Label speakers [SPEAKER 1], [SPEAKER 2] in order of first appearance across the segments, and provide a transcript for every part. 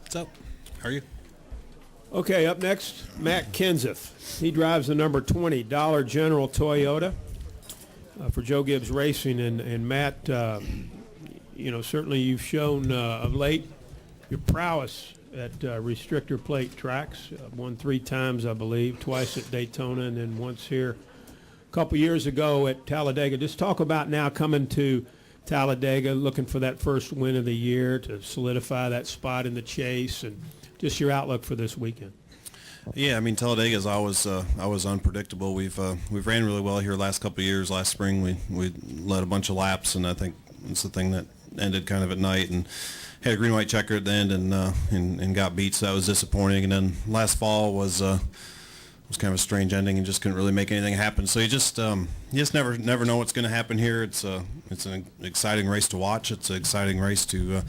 [SPEAKER 1] What's up? How are you?
[SPEAKER 2] Okay, up next, Matt Kenseth. He drives the number 20 Dollar General Toyota for Joe Gibbs Racing. And Matt, certainly you've shown of late your prowess at restrictor plate tracks. Won 3 times, I believe, twice at Daytona and then once here a couple years ago at Talladega. Just talk about now coming to Talladega, looking for that first win of the year to solidify that spot in the chase, and just your outlook for this weekend.
[SPEAKER 1] Yeah, I mean, Talladega is always unpredictable. We've ran really well here last couple of years. Last spring we led a bunch of laps, and I think it's the thing that ended kind of at night and had a green-white checker at the end and got beat, so that was disappointing. And then last fall was kind of a strange ending and just couldn't really make anything happen. So you just never know what's going to happen here. It's an exciting race to watch. It's an exciting race to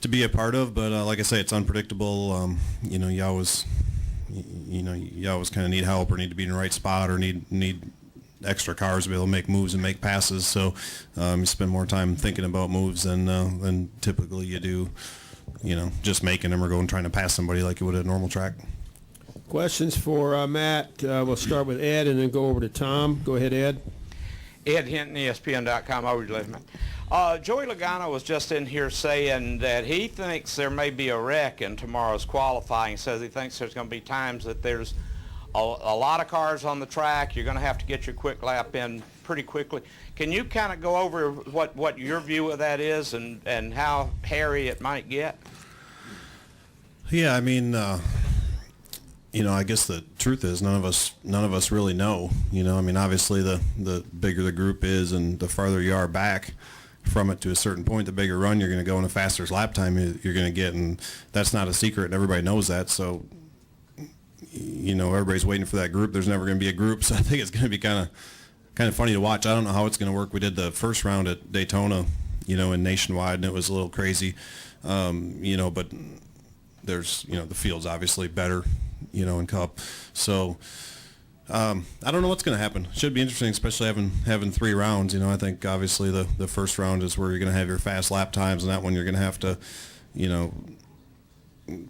[SPEAKER 1] be a part of, but like I say, it's unpredictable. You always kind of need help or need to be in the right spot or need extra cars to be able to make moves and make passes. So you spend more time thinking about moves than typically you do, just making them or going trying to pass somebody like you would at a normal track.
[SPEAKER 2] Questions for Matt. We'll start with Ed and then go over to Tom. Go ahead, Ed.
[SPEAKER 3] Ed Hinton, ESPN.com. Always love him. Joey Logano was just in here saying that he thinks there may be a wreck in tomorrow's qualifying. He says he thinks there's going to be times that there's a lot of cars on the track. You're going to have to get your quick lap in pretty quickly. Can you kind of go over what your view of that is and how hairy it might get?
[SPEAKER 1] Yeah, I mean, I guess the truth is none of us really know. I mean, obviously the bigger the group is and the farther you are back from it to a certain point, the bigger run you're going to go and the faster lap time you're going to get, and that's not a secret, and everybody knows that. So, everybody's waiting for that group. There's never going to be a group, so I think it's going to be kind of funny to watch. I don't know how it's going to work. We did the first round at Daytona, in Nationwide, and it was a little crazy, but there's, the field's obviously better, in Cup. So I don't know what's going to happen. Should be interesting, especially having 3 rounds. I think obviously the first round is where you're going to have your fast lap times, and that one you're going to have to,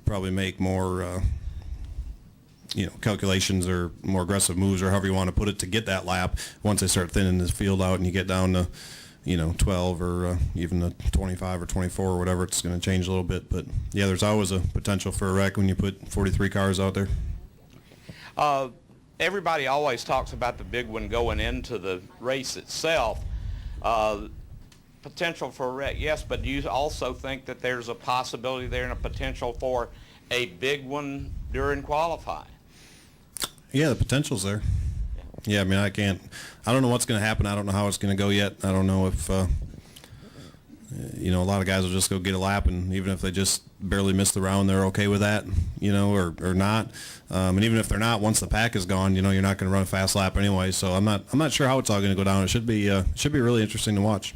[SPEAKER 1] probably make more, calculations or more aggressive moves or however you want to put it to get that lap. Once they start thinning this field out and you get down to, 12 or even a 25 or 24 or whatever, it's going to change a little bit. But, yeah, there's always a potential for a wreck when you put 43 cars out there.
[SPEAKER 3] Everybody always talks about the big one going into the race itself. Potential for a wreck, yes, but do you also think that there's a possibility there and a potential for a big one during qualifying?
[SPEAKER 1] Yeah, the potential's there. Yeah, I mean, I don't know what's going to happen. I don't know how it's going to go yet. I don't know if, a lot of guys will just go get a lap, and even if they just barely miss the round, they're okay with that, or not. And even if they're not, once the pack is gone, you're not going to run a fast lap anyway. So I'm not sure how it's all going to go down. It should be really interesting to watch.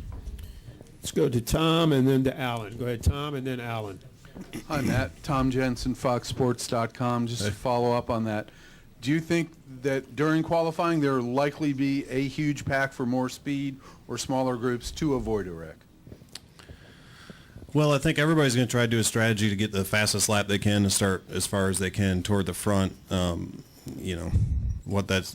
[SPEAKER 2] Let's go to Tom and then to Alan. Go ahead, Tom, and then Alan.
[SPEAKER 4] Hi, Matt. Tom Jensen, FoxSports.com. Just to follow up on that, do you think that during qualifying there will likely be a huge pack for more speed or smaller groups to avoid a wreck?
[SPEAKER 1] Well, I think everybody's going to try to do a strategy to get the fastest lap they can and start as far as they can toward the front. What that's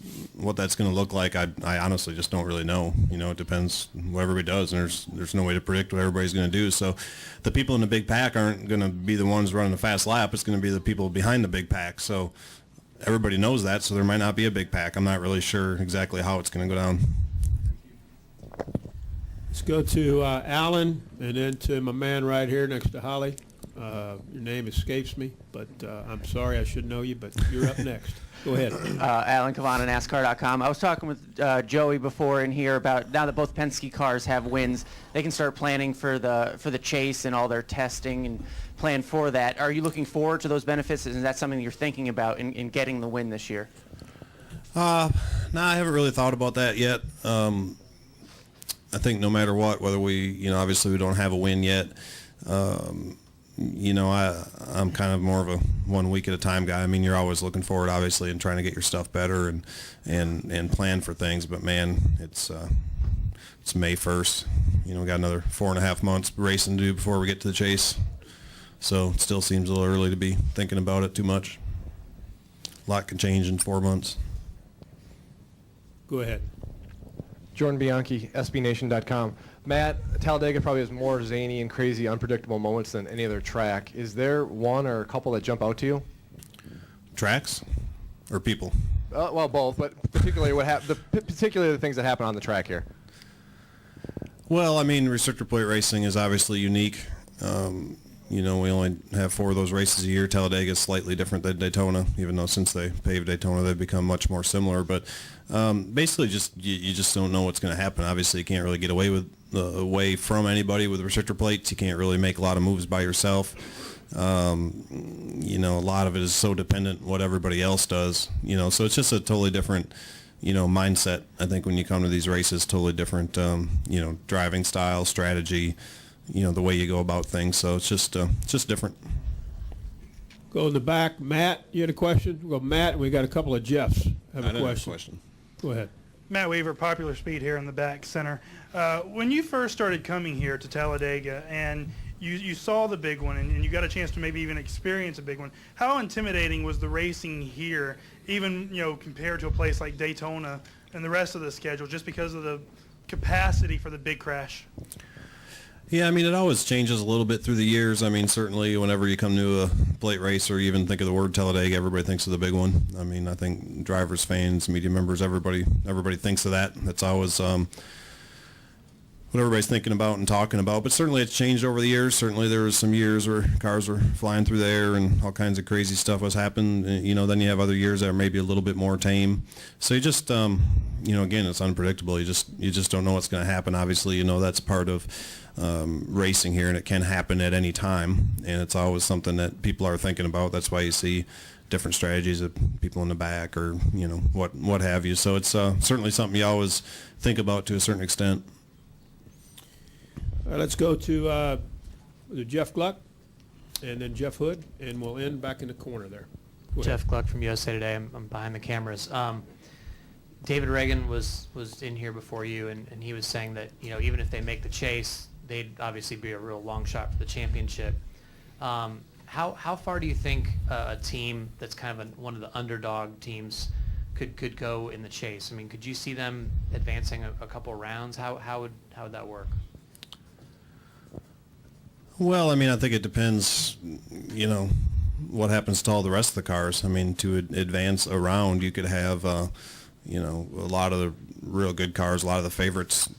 [SPEAKER 1] going to look like, I honestly just don't really know. It depends what everybody does, and there's no way to predict what everybody's going to do. So the people in the big pack aren't going to be the ones running a fast lap. It's going to be the people behind the big pack. So everybody knows that, so there might not be a big pack. I'm not really sure exactly how it's going to go down.
[SPEAKER 2] Let's go to Alan and then to my man right here next to Holly. Your name escapes me, but I'm sorry, I should know you, but you're up next. Go ahead.
[SPEAKER 5] Alan Cavana, NASCAR.com. I was talking with Joey before in here about now that both Penske cars have wins, they can start planning for the chase and all their testing and plan for that. Are you looking forward to those benefits? Is that something you're thinking about in getting the win this year?
[SPEAKER 1] No, I haven't really thought about that yet. I think no matter what, whether we, obviously we don't have a win yet, I'm kind of more of a 1 week at a time guy. I mean, you're always looking forward, obviously, and trying to get your stuff better and plan for things. But man, it's May 1st. We got another 4.5 months racing to do before we get to the chase. So it still seems a little early to be thinking about it too much. A lot can change in 4 months.
[SPEAKER 2] Go ahead.
[SPEAKER 6] Jordan Bianchi, SBNation.com. Matt, Talladega probably has more zany and crazy, unpredictable moments than any other track. Is there one or a couple that jump out to you?
[SPEAKER 1] Tracks or people?
[SPEAKER 6] Well, both, but particularly particularly the things that happen on the track here.
[SPEAKER 1] Well, I mean, restrictor plate racing is obviously unique. We only have 4 of those races a year. Talladega is slightly different than Daytona, even though since they paved Daytona, they've become much more similar. But basically, you just don't know what's going to happen. Obviously, you can't really get away from anybody with restrictor plates. You can't really make a lot of moves by yourself. A lot of it is so dependent on what everybody else does. So it's just a totally different mindset. I think when you come to these races, totally different. Driving style, strategy. The way you go about things. So it's just different.
[SPEAKER 2] Go in the back. Matt, you had a question? We'll go Matt, and we got a couple of Jeffs have a question. Go ahead.
[SPEAKER 7] Matt Weaver, Popular Speed here in the back center. When you first started coming here to Talladega and you saw the big one and you got a chance to maybe even experience a big one, how intimidating was the racing here, even compared to a place like Daytona and the rest of the schedule, just because of the capacity for the big crash?
[SPEAKER 1] Yeah, I mean, it always changes a little bit through the years. I mean, certainly whenever you come to a plate race or even think of the word Talladega, everybody thinks of the big one. I mean, I think drivers, fans, media members, everybody thinks of that. That's always what everybody's thinking about and talking about. But certainly it's changed over the years. Certainly there was some years where cars were flying through the air and all kinds of crazy stuff was happening. Then you have other years that are maybe a little bit more tame. So you just, again, it's unpredictable. You just don't know what's going to happen. Obviously, that's part of racing here, and it can happen at any time, and it's always something that people are thinking about. That's why you see different strategies of people in the back or what have you. So it's certainly something you always think about to a certain extent.
[SPEAKER 2] All right, let's go to Jeff Gluck and then Jeff Hood, and we'll end back in the corner there. Go ahead.
[SPEAKER 8] Jeff Gluck from USA Today. I'm behind the cameras. David Reagan was in here before you, and he was saying that even if they make the chase, they'd obviously be a real long shot for the championship. How far do you think a team that's kind of one of the underdog teams could go in the chase? I mean, could you see them advancing a couple rounds? How would that work?
[SPEAKER 1] Well, I mean, I think it depends, what happens to all the rest of the cars. I mean, to advance a round, you could have, a lot of the real good cars, a lot of the favorites,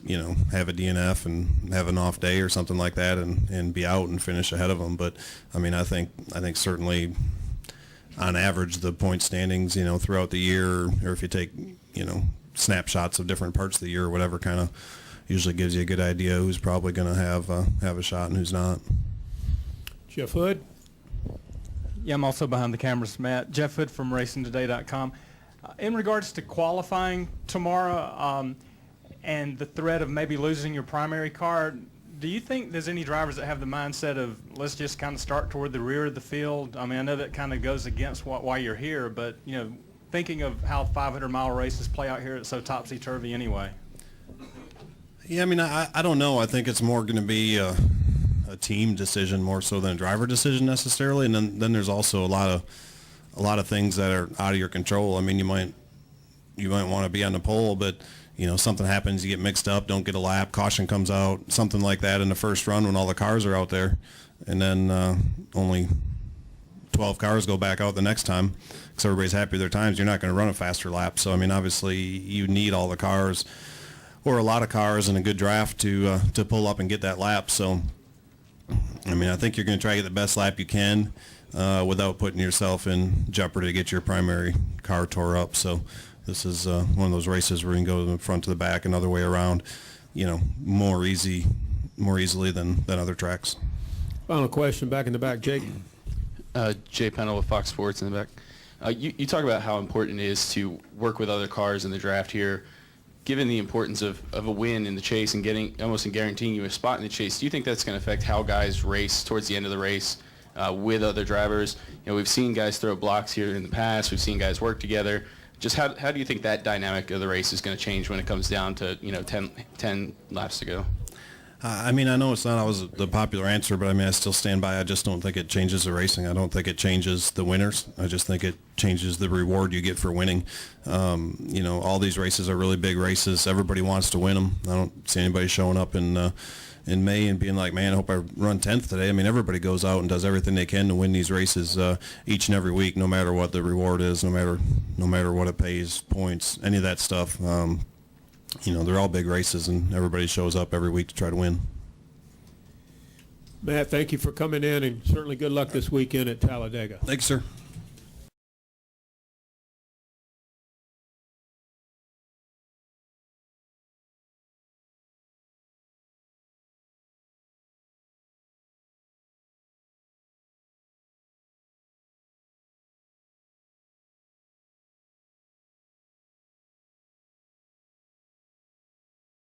[SPEAKER 1] have a DNF and have an off day or something like that and be out and finish ahead of them. But, I mean, I think certainly on average the point standings, throughout the year, or if you take, snapshots of different parts of the year or whatever, kind of usually gives you a good idea who's probably going to have a shot and who's not.
[SPEAKER 2] Jeff Hood.
[SPEAKER 9] Yeah, I'm also behind the cameras, Matt. Jeff Hood from RacingToday.com. In regards to qualifying tomorrow and the threat of maybe losing your primary car, do you think there's any drivers that have the mindset of let's just kind of start toward the rear of the field? I mean, I know that kind of goes against why you're here, but, thinking of how 500-mile races play out here, it's so topsy-turvy anyway.
[SPEAKER 1] Yeah, I mean, I don't know. I think it's more going to be a team decision more so than a driver decision necessarily, and then there's also a lot of things that are out of your control. I mean, you might want to be on the pole, but something happens, you get mixed up, don't get a lap, caution comes out, something like that in the first run when all the cars are out there, and then only 12 cars go back out the next time because everybody's happy with their times. You're not going to run a faster lap. So I mean, obviously you need all the cars or a lot of cars in a good draft to pull up and get that lap. So I mean, I think you're going to try to get the best lap you can without putting yourself in jeopardy to get your primary car tore up. So this is one of those races where you can go from the front to the back, another way around, more easily than other tracks.
[SPEAKER 2] Final question, back in the back, Jake.
[SPEAKER 10] Jay Pennell with Fox Sports in the back. You talk about how important it is to work with other cars in the draft here. Given the importance of a win in the chase and almost guaranteeing you a spot in the chase, do you think that's going to affect how guys race towards the end of the race with other drivers? We've seen guys throw blocks here in the past. We've seen guys work together. Just how do you think that dynamic of the race is going to change when it comes down to 10 laps to go?
[SPEAKER 1] I mean, I know it's not always the popular answer, but I mean, I still stand by. I just don't think it changes the racing. I don't think it changes the winners. I just think it changes the reward you get for winning. You know, all these races are really big races. Everybody wants to win them. I don't see anybody showing up in May and being like, man, I hope I run 10th today. I mean, everybody goes out and does everything they can to win these races each and every week, no matter what the reward is, no matter what it pays, points, any of that stuff. You know, they're all big races, and everybody shows up every week to try to win.
[SPEAKER 2] Matt, thank you for coming in, and certainly good luck this weekend at Talladega.
[SPEAKER 1] Thanks, sir.